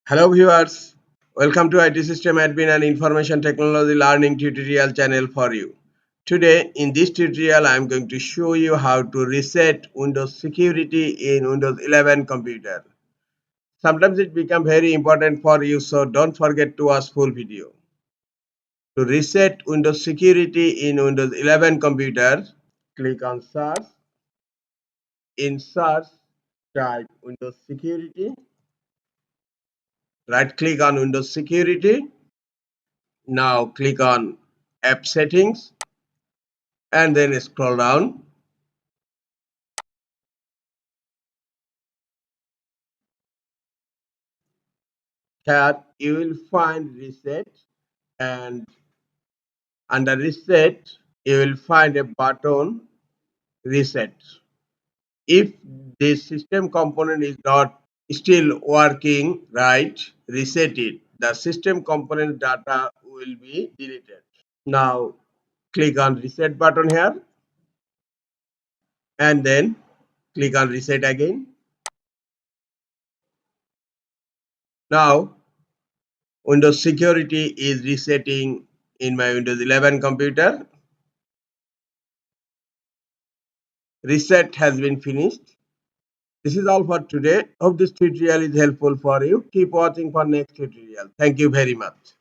Hello viewers, welcome to IT System Admin and Information Technology Learning tutorial channel for you. Today in this tutorial I am going to show you how to reset Windows security in Windows 11 computer. Sometimes it becomes very important for you, so don't forget to watch full video. To reset Windows security in Windows 11 computer, click on search. In search, type Windows security. Right click on Windows security. Now click on app settings and then scroll down. Here you will find reset, and under reset you will find a button reset. If this system component is not still working right, reset it. The system component data will be deleted. Now click on reset button here and then click on reset again. Now Windows security is resetting in my Windows 11 computer. Reset has been finished. This is all for today. Hope this tutorial is helpful for you. Keep watching for next tutorial. Thank you very much.